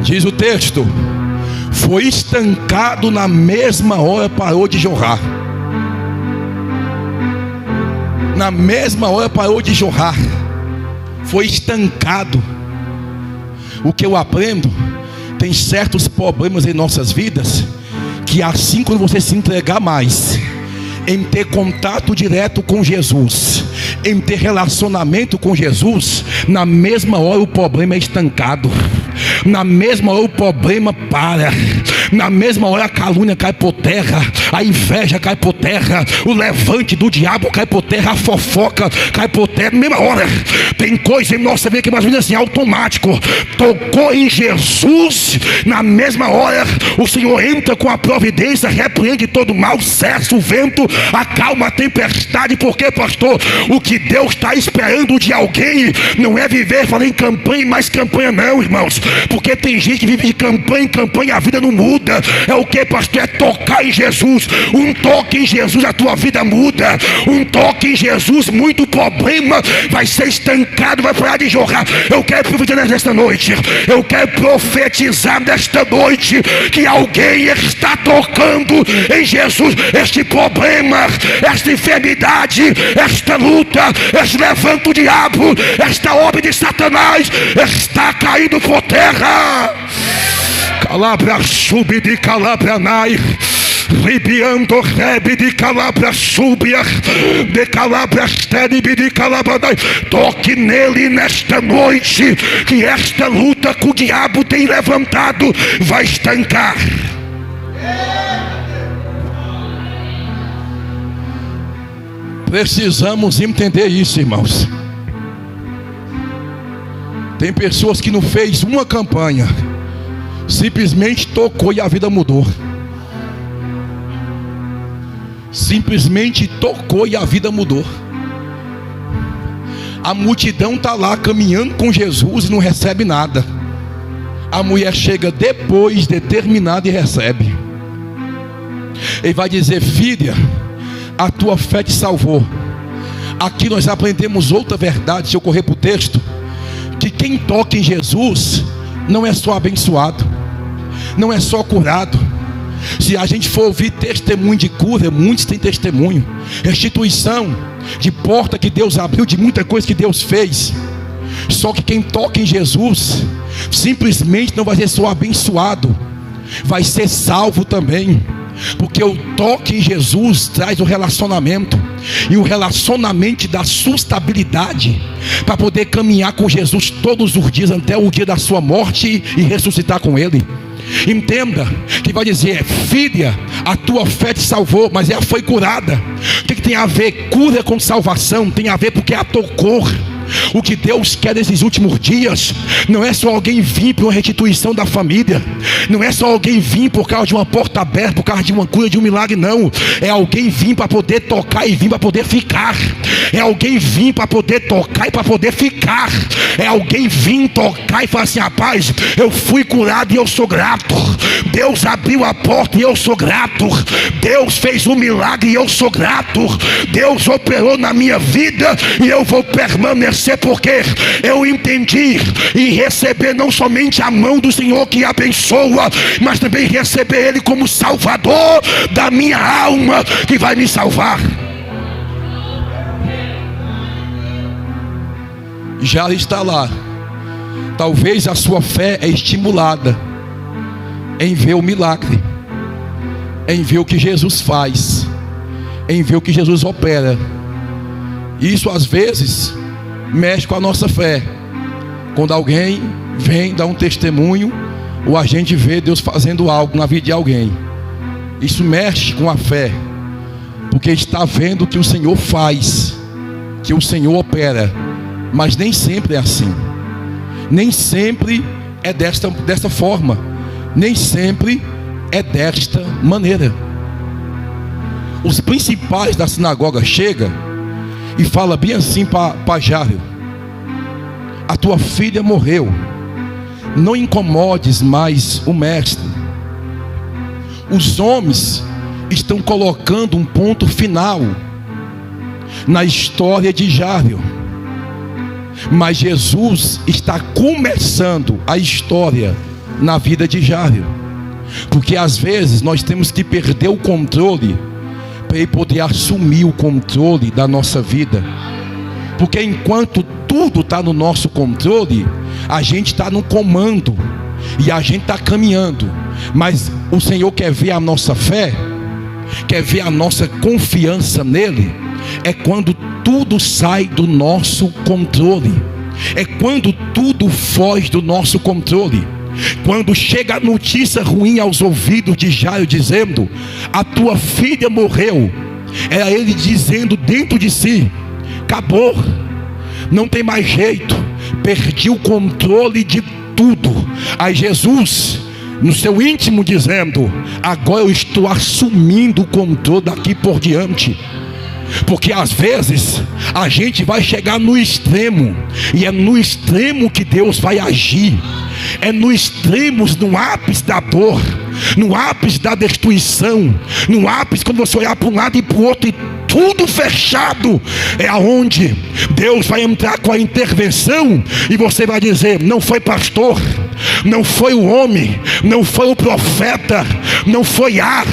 Diz o texto: foi estancado, na mesma hora parou de jorrar. Na mesma hora parou de jorrar. Foi estancado. O que eu aprendo, tem certos problemas em nossas vidas, que assim, quando você se entregar mais em ter contato direto com Jesus, em ter relacionamento com Jesus, na mesma hora o problema é estancado. Na mesma hora o problema para. Na mesma hora a calúnia cai por terra, a inveja cai por terra, o levante do diabo cai por terra, a fofoca cai por terra. Na mesma hora. Tem coisa em nossa vida que mais ou menos assim, automático. Tocou em Jesus, na mesma hora o Senhor entra com a providência, repreende todo mal, cessa o vento, acalma a tempestade. Porque, pastor, o que Deus está esperando de alguém não é viver falando em campanha e mais campanha, não, irmãos. Porque tem gente que vive de campanha em campanha, a vida não muda. É o que, pastor? É tocar em Jesus. Um toque em Jesus, a tua vida muda. Um toque em Jesus, muito problema vai ser estancado, vai parar de jorrar. Eu quero profetizar nesta noite, eu quero profetizar nesta noite que alguém está tocando em Jesus. Este problema, esta enfermidade, esta luta, este levante do diabo, esta obra de Satanás está caindo por terra. Calabra sube de calabra nai, ribiando rebe de calabra subia, de calabra stenibe de calabra nai. Toque nele nesta noite, que esta luta que o diabo tem levantado vai estancar. Precisamos entender isso, irmãos. Tem pessoas que não fez uma campanha, simplesmente tocou e a vida mudou. Simplesmente tocou e a vida mudou. A multidão está lá caminhando com Jesus e não recebe nada. A mulher chega depois, determinada, e recebe. Ele vai dizer: filha, a tua fé te salvou. aqui nós aprendemos outra verdade. Se eu correr para o texto, que quem toca em Jesus não é só abençoado, não é só curado. Se a gente for ouvir testemunho de cura, muitos têm testemunho, restituição de porta que Deus abriu, de muita coisa que Deus fez. Só que quem toca em Jesus simplesmente não vai ser só abençoado, vai ser salvo também. Porque o toque em Jesus traz o relacionamento, e o relacionamento dá sustentabilidade para poder caminhar com Jesus todos os dias até o dia da sua morte e ressuscitar com Ele. Entenda que vai dizer: filha, a tua fé te salvou, mas ela foi curada. O que tem a ver cura com salvação? Tem a ver porque a tocou. O que Deus quer nesses últimos dias não é só alguém vir para uma restituição da família, não é só alguém vir por causa de uma porta aberta, por causa de uma cura, de um milagre, não. É alguém vir para poder tocar e vir para poder ficar. É alguém vir para poder tocar e para poder ficar. É alguém vir tocar e falar assim: rapaz, eu fui curado e eu sou grato. Deus abriu a porta e eu sou grato. Deus fez um milagre e eu sou grato. Deus operou na minha vida e eu vou permanecer, porque eu entendi e receber não somente a mão do Senhor que abençoa, mas também receber Ele como Salvador da minha alma, que vai me salvar. Já está lá. Talvez a sua fé é estimulada em ver o milagre, em ver o que Jesus faz, em ver o que Jesus opera. Isso às vezes mexe com a nossa fé. Quando alguém vem dar um testemunho, ou a gente vê Deus fazendo algo na vida de alguém, isso mexe com a fé, porque está vendo que o Senhor faz, que o Senhor opera. Mas nem sempre é assim, nem sempre é desta forma, nem sempre é desta maneira. Os principais da sinagoga chegam e fala bem assim para Jairo: a tua filha morreu, não incomodes mais o mestre. Os homens estão colocando um ponto final na história de Jairo, mas Jesus está começando a história na vida de Jairo. Porque às vezes nós temos que perder o controle para Ele poder assumir o controle da nossa vida. Porque enquanto tudo está no nosso controle, a gente está no comando e a gente está caminhando. Mas o Senhor quer ver a nossa fé, quer ver a nossa confiança nele. É quando tudo sai do nosso controle, é quando tudo foge do nosso controle. Quando chega a notícia ruim aos ouvidos de Jairo, dizendo: a tua filha morreu, era ele dizendo dentro de si: acabou, não tem mais jeito, perdi o controle de tudo. Aí Jesus, no seu íntimo, dizendo: agora eu estou assumindo o controle daqui por diante. Porque às vezes a gente vai chegar no extremo, e é no extremo que Deus vai agir. É no extremo, no ápice da dor, no ápice da destruição, no ápice quando você olhar para um lado e para o outro e tudo fechado, é aonde Deus vai entrar com a intervenção. E você vai dizer: não foi pastor, não foi o homem, não foi o profeta, não foi A,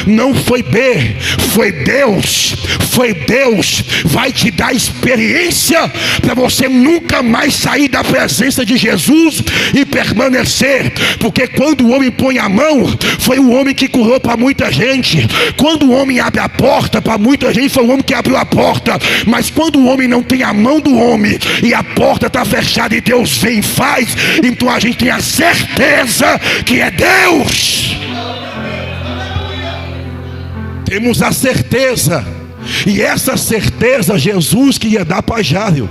não foi B, foi Deus. Foi Deus. Vai te dar experiência para você nunca mais sair da presença de Jesus e permanecer. Porque quando o homem põe a mão, foi o homem que curou para muita gente. Quando o homem abre a porta para muita gente, foi o homem que abriu a porta. Mas quando o homem não tem a mão do homem e a porta está fechada e Deus vem e faz, então a gente tem a certeza que é Deus. Temos a certeza. E essa certeza Jesus queria dar para Jairo,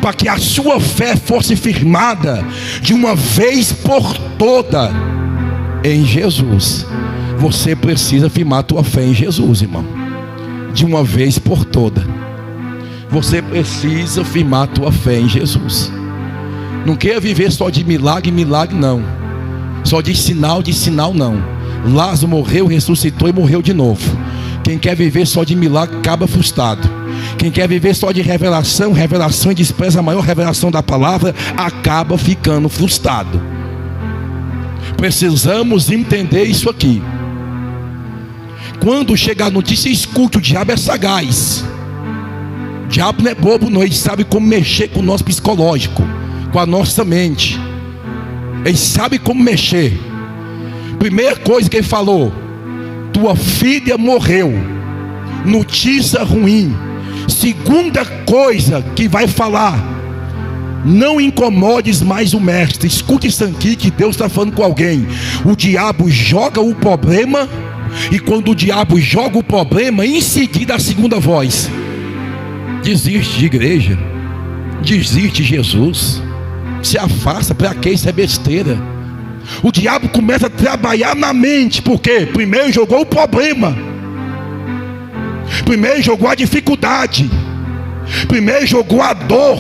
para que a sua fé fosse firmada de uma vez por toda em Jesus. Você precisa firmar a tua fé em Jesus, irmão, de uma vez por toda. Você precisa firmar a tua fé em Jesus. Não queira viver só de milagre em milagre, não. Só de sinal não. Lázaro morreu, ressuscitou e morreu de novo. Quem quer viver só de milagre acaba frustrado. Quem quer viver só de revelação e despreza a maior revelação da palavra, acaba ficando frustrado. Precisamos entender isso aqui. Quando chegar a notícia, escute, o diabo é sagaz. O diabo não é bobo não, ele sabe como mexer com o nosso psicológico, com a nossa mente. Ele sabe como mexer. Primeira coisa que ele falou: tua filha morreu. Notícia ruim. Segunda coisa que vai falar: não incomodes mais o mestre. Escute isso aqui, que Deus está falando com alguém. O diabo joga o problema, e quando o diabo joga o problema, em seguida a segunda voz: desiste de igreja, desiste de Jesus, se afasta, para que isso é besteira. O diabo começa a trabalhar na mente, porque primeiro jogou o problema, primeiro jogou a dificuldade, primeiro jogou a dor,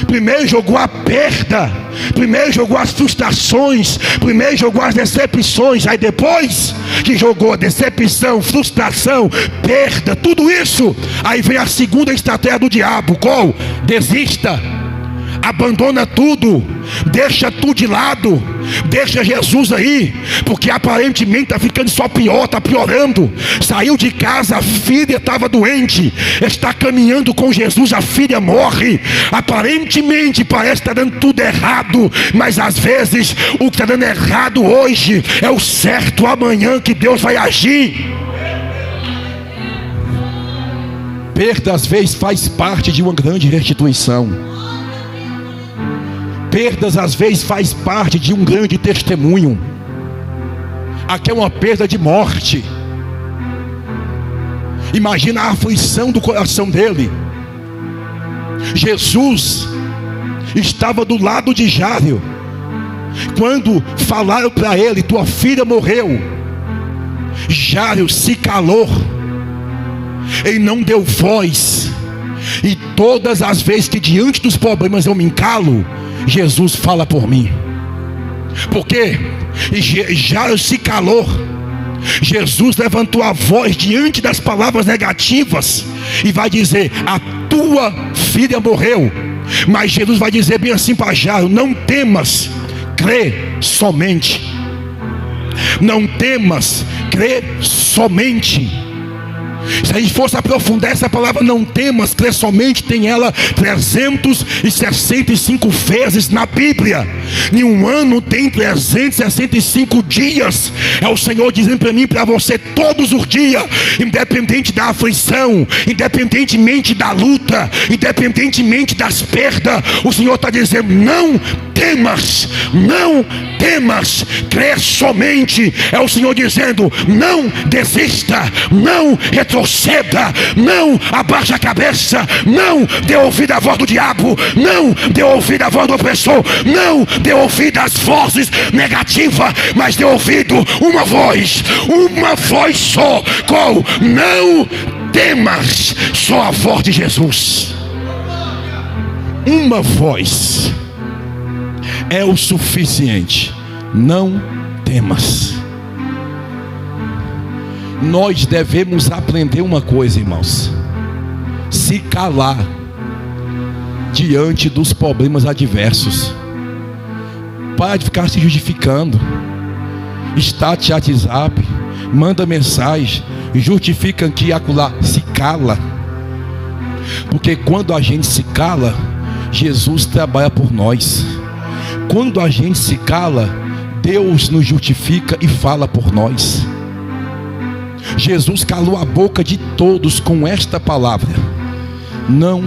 primeiro jogou a perda, primeiro jogou as frustrações, primeiro jogou as decepções. Aí depois que jogou a decepção, frustração, perda, tudo isso, aí vem a segunda estratégia do diabo: qual? Desista, abandona tudo, deixa tudo de lado, deixa Jesus aí, porque aparentemente está ficando só pior, está piorando. Saiu de casa, a filha estava doente, está caminhando com Jesus, a filha morre. Aparentemente parece que está dando tudo errado, mas às vezes o que está dando errado hoje é o certo amanhã, que Deus vai agir. Perda às vezes faz parte de uma grande restituição. Perdas às vezes faz parte de um grande testemunho. Aqui é uma perda de morte. Imagina a aflição do coração dele. Jesus estava do lado de Jairo. Quando falaram para ele: tua filha morreu, Jairo se calou. Ele não deu voz. E todas as vezes que diante dos problemas eu me encalo, Jesus fala por mim. Porque Jairo se calou. Jesus levantou a voz diante das palavras negativas e vai dizer: a tua filha morreu. Mas Jesus vai dizer bem assim para Jairo: não temas, crê somente. Não temas, crê somente. Se a gente fosse aprofundar essa palavra não temas, crê somente, tem ela 365 vezes na Bíblia. Em um ano tem 365 dias. É o Senhor dizendo para mim e para você todos os dias, independente da aflição, independentemente da luta, independentemente das perdas, o Senhor está dizendo: não temas, não temas, crê somente. É o Senhor dizendo: não desista, não retroceda, não abaixe a cabeça, não dê ouvido à voz do diabo, não dê ouvido à voz do opressor, não dê ouvido às vozes negativas, mas dê ouvido uma voz só: qual? Não temas. Só a voz de Jesus, uma voz é o suficiente. Não temas. Nós devemos aprender uma coisa, irmãos: se calar diante dos problemas adversos. Para de ficar se justificando. Estate WhatsApp, manda mensagem, justifica aqui e acolá. Se cala. Porque quando a gente se cala, Jesus trabalha por nós. Quando a gente se cala, Deus nos justifica e fala por nós. Jesus calou a boca de todos com esta palavra: não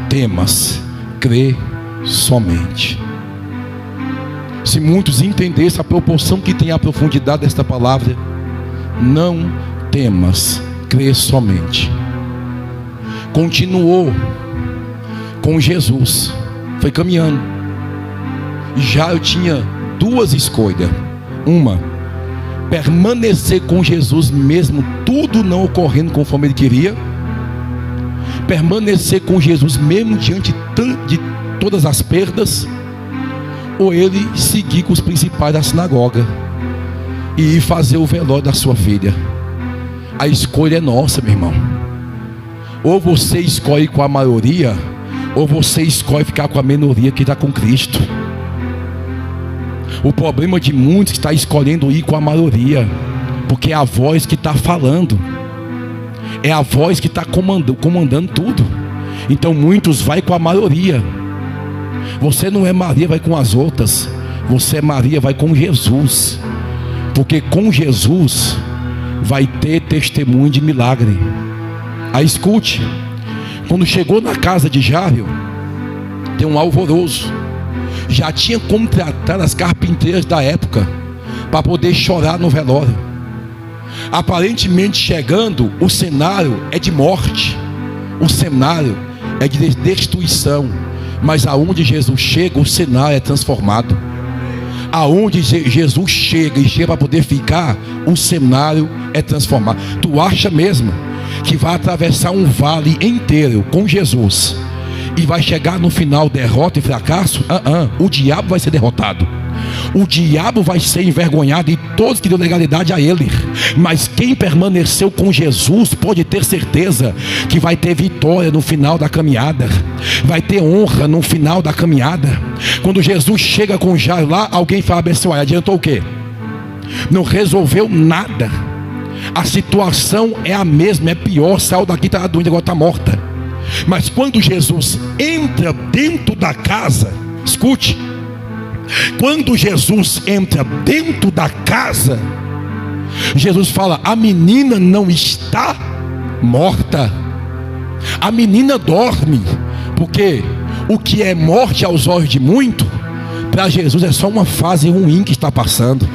temas, crê somente. Se muitos entendessem a proporção que tem a profundidade desta palavra: não temas, crê somente. Continuou com Jesus, foi caminhando. Já eu tinha duas escolhas: uma, permanecer com Jesus mesmo tudo não ocorrendo conforme ele queria, permanecer com Jesus mesmo diante de todas as perdas, ou ele seguir com os principais da sinagoga e ir fazer o velório da sua filha. A escolha é nossa, meu irmão. Ou você escolhe com a maioria, ou você escolhe ficar com a minoria que está com Cristo. O problema de muitos está escolhendo ir com a maioria, porque é a voz que está falando, é a voz que está comandando tudo. Então muitos vai com a maioria. Você não é Maria, vai com as outras. Você é Maria, vai com Jesus, porque com Jesus vai ter testemunho de milagre. Aí escute, quando chegou na casa de Jairo, tem um alvoroço. Já tinha contratado as carpinteiras da época para poder chorar no velório. Aparentemente chegando, o cenário é de morte, o cenário é de destruição. Mas aonde Jesus chega, o cenário é transformado. Aonde Jesus chega e chega para poder ficar, o cenário é transformado. Tu acha mesmo que vai atravessar um vale inteiro com Jesus e vai chegar no final derrota e fracasso? O diabo vai ser derrotado, o diabo vai ser envergonhado e todos que deu legalidade a ele. Mas quem permaneceu com Jesus pode ter certeza que vai ter vitória no final da caminhada, vai ter honra no final da caminhada. Quando Jesus chega com Jairo lá, alguém fala bem assim: adiantou o quê? Não resolveu nada. A situação é a mesma, é pior. Saiu daqui, está doente, agora está morta. Mas quando Jesus entra dentro da casa, escute, quando Jesus entra dentro da casa, Jesus fala: a menina não está morta, a menina dorme. Porque o que é morte aos olhos de muito, para Jesus é só uma fase ruim que está passando.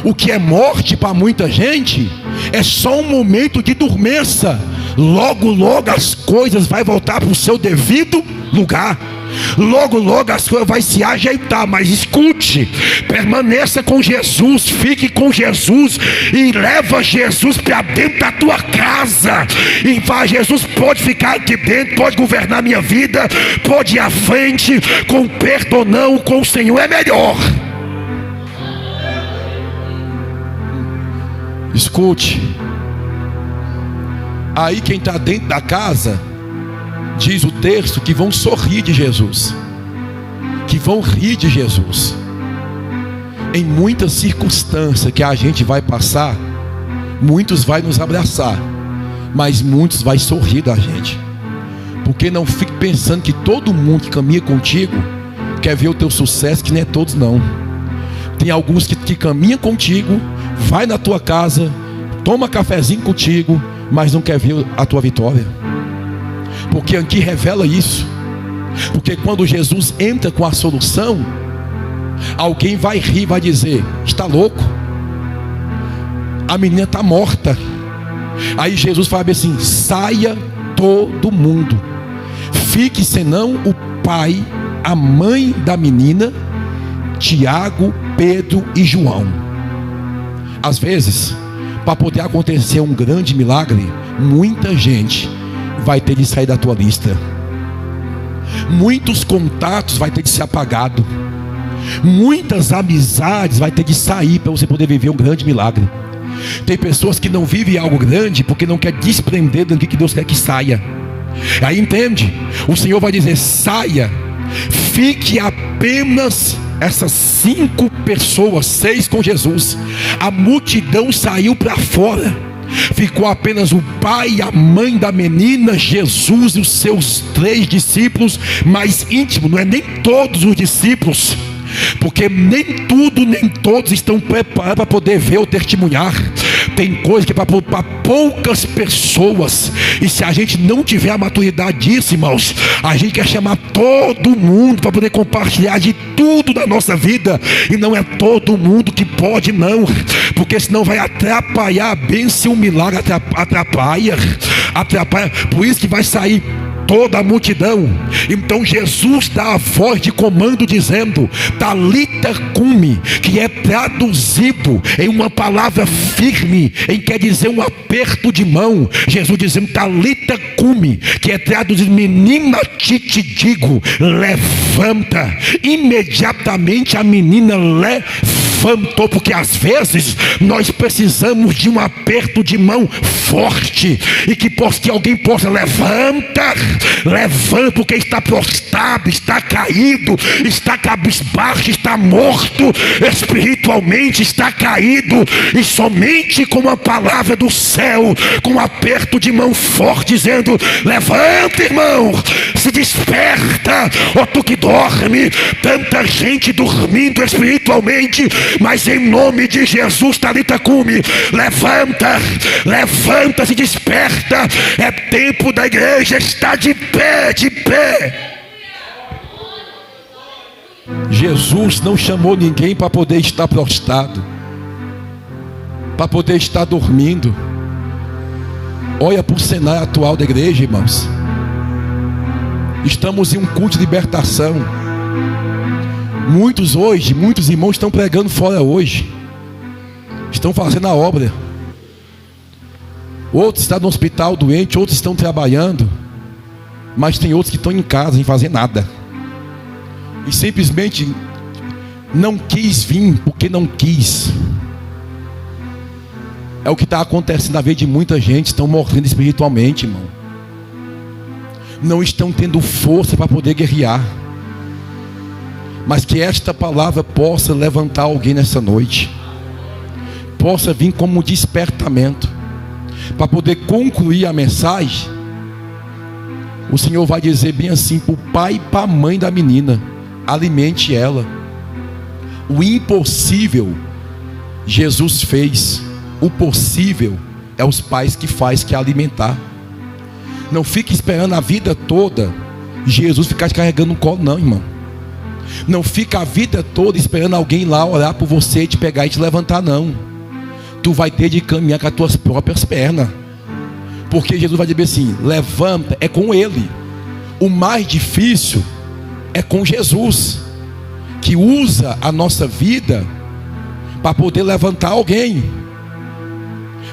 O que é morte para muita gente é só um momento de dormência. Logo, logo as coisas vão voltar para o seu devido lugar. Logo, logo as coisas vão se ajeitar. Mas escute, permaneça com Jesus, fique com Jesus e leva Jesus para dentro da tua casa. E fala: Jesus pode ficar aqui dentro, pode governar minha vida, pode ir à frente, com perdão ou não, com o Senhor é melhor. Escute, aí quem está dentro da casa, diz o texto que vão sorrir de Jesus, que vão rir de Jesus. Em muitas circunstâncias que a gente vai passar, muitos vai nos abraçar, mas muitos vai sorrir da gente. Porque não fique pensando que todo mundo que caminha contigo quer ver o teu sucesso, que não é todos não. Tem alguns que caminham contigo, vai na tua casa, toma cafezinho contigo, mas não quer ver a tua vitória. Porque aqui revela isso. Porque quando Jesus entra com a solução, alguém vai rir, vai dizer: está louco? A menina está morta. Aí Jesus fala assim: saia todo mundo, fique senão o pai, a mãe da menina, Tiago, Pedro e João. Às vezes, para poder acontecer um grande milagre, muita gente vai ter de sair da tua lista. Muitos contatos vai ter de ser apagado. Muitas amizades vai ter de sair para você poder viver um grande milagre. Tem pessoas que não vivem algo grande porque não quer desprender do que Deus quer que saia. Aí entende? O Senhor vai dizer: saia, fique apenas essas 5 pessoas, 6 com Jesus. A multidão saiu para fora, ficou apenas o pai, a mãe da menina, Jesus e os seus 3 discípulos mais íntimos. Não é nem todos os discípulos, porque nem tudo, nem todos estão preparados para poder ver ou testemunhar. Tem coisa que é para poucas pessoas. E se a gente não tiver a maturidade disso, irmãos, a gente quer chamar todo mundo para poder compartilhar de tudo da nossa vida. E não é todo mundo que pode não, porque senão vai atrapalhar a bênção. O milagre atrapalha. Por isso que vai sair toda a multidão. Então Jesus dá a voz de comando dizendo: Talita cumi, que é traduzido em uma palavra firme, em quer dizer um aperto de mão. Jesus dizendo Talita cumi, que é traduzido: menina, te digo, levanta. Imediatamente a menina levanta. levantou, porque às vezes nós precisamos de um aperto de mão forte, e que alguém possa levanta, porque está prostrado, está caído, está cabisbaixo, está morto espiritualmente, está caído, e somente com uma palavra do céu, com um aperto de mão forte, dizendo: levanta, irmão, se desperta, ó tu que dorme. Tanta gente dormindo espiritualmente, mas em nome de Jesus, Talita Cumi, levanta, se desperta. É tempo da igreja estar de pé. Jesus não chamou ninguém para poder estar prostrado, para poder estar dormindo. Olha para o cenário atual da igreja, irmãos. Estamos em um culto de libertação. Muitos irmãos estão pregando fora hoje, estão fazendo a obra. Outros estão no hospital doente, outros estão trabalhando, mas tem outros que estão em casa sem fazer nada, e simplesmente não quis vir porque não quis. É o que está acontecendo na vida de muita gente. Estão morrendo espiritualmente, irmão. Não estão tendo força para poder guerrear. Mas que esta palavra possa levantar alguém nessa noite, possa vir como um despertamento, para poder concluir a mensagem. O Senhor vai dizer bem assim para o pai e para a mãe da menina: alimente ela. O impossível Jesus fez, o possível é os pais que faz, que é alimentar. Não fique esperando a vida toda Jesus ficar te carregando no colo, não, irmão. Não fica a vida toda esperando alguém lá orar por você, te pegar e te levantar, não. Tu vai ter de caminhar com as tuas próprias pernas, porque Jesus vai dizer assim: levanta. É com Ele. O mais difícil é com Jesus, que usa a nossa vida para poder levantar alguém,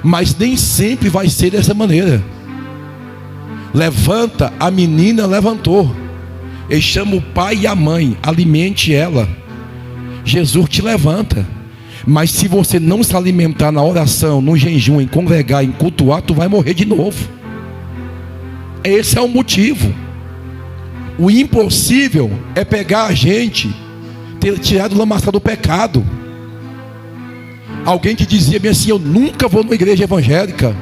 mas nem sempre vai ser dessa maneira. Levanta, a menina levantou. Ele chama o pai e a mãe: alimente ela. Jesus te levanta. Mas se você não se alimentar na oração, no jejum, em congregar, em cultuar, tu vai morrer de novo. Esse é o motivo. O impossível é pegar a gente, ter tirado o lamaçal do pecado. Alguém que dizia bem assim: eu nunca vou numa igreja evangélica,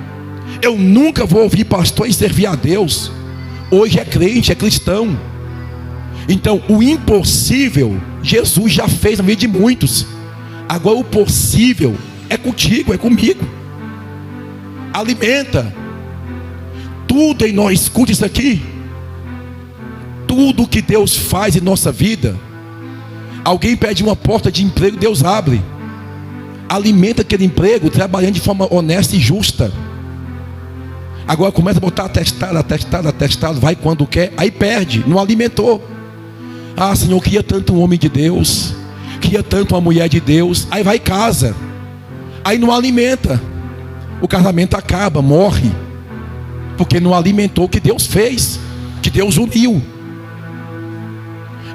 eu nunca vou ouvir pastor e servir a Deus. Hoje é crente, é cristão. Então o impossível Jesus já fez na vida de muitos. Agora o possível é contigo, é comigo. Alimenta. Tudo em nós, escute isso aqui. Tudo que Deus faz em nossa vida. Alguém pede uma porta de emprego, Deus abre. Alimenta aquele emprego, trabalhando de forma honesta e justa. Agora começa a botar atestado, vai quando quer, aí perde, não alimentou. Ah, Senhor, queria tanto um homem de Deus, queria tanto uma mulher de Deus. Aí vai e casa, aí não alimenta. O casamento acaba, morre, porque não alimentou o que Deus fez, que Deus uniu.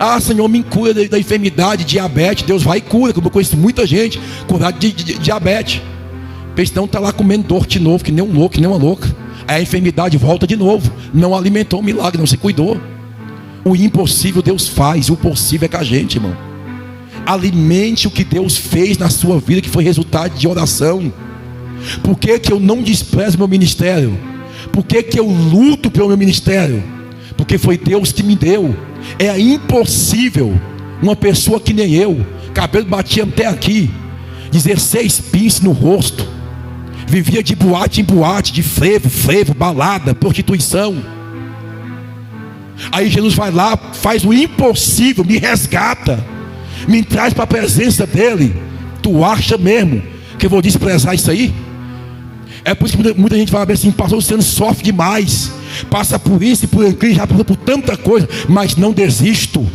Ah, Senhor, me cura da enfermidade, diabetes. Deus vai e cura, como eu conheço muita gente curada de diabetes. Então está lá comendo dor de novo, que nem um louco, que nem uma louca. Aí a enfermidade volta de novo. Não alimentou o milagre, não se cuidou. O impossível Deus faz, o possível é com a gente, irmão. Alimente o que Deus fez na sua vida, que foi resultado de oração. Por que eu não desprezo meu ministério? Por que eu luto pelo meu ministério? Porque foi Deus que me deu. É impossível uma pessoa que nem eu, cabelo batia até aqui, 16 pinços no rosto, vivia de boate em boate, de frevo, balada, prostituição. Aí Jesus vai lá, faz o impossível, me resgata, me traz para a presença dele. Tu acha mesmo que eu vou desprezar isso aí? É por isso que muita gente fala assim: pastor, você sofre demais, passa por isso e por aquilo, já passou por tanta coisa, mas não desisto.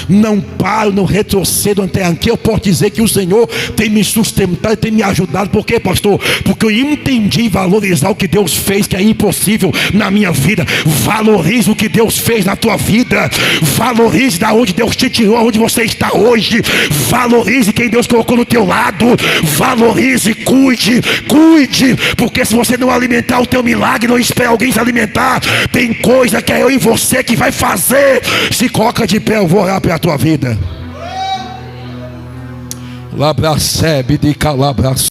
não paro, não retrocedo até aqui. Eu posso dizer que o Senhor tem me sustentado, tem me ajudado. Por quê, pastor? Porque eu entendi valorizar o que Deus fez, que é impossível na minha vida. Valorize o que Deus fez na tua vida. Valorize da onde Deus te tirou, aonde você está hoje. Valorize quem Deus colocou no teu lado. Valorize, cuide, porque se você não alimentar o teu milagre, não espera alguém se alimentar. Tem coisa que é eu e você que vai fazer. Se coloca de pé, eu vou orar pela tua vida. Labracebe de calabras.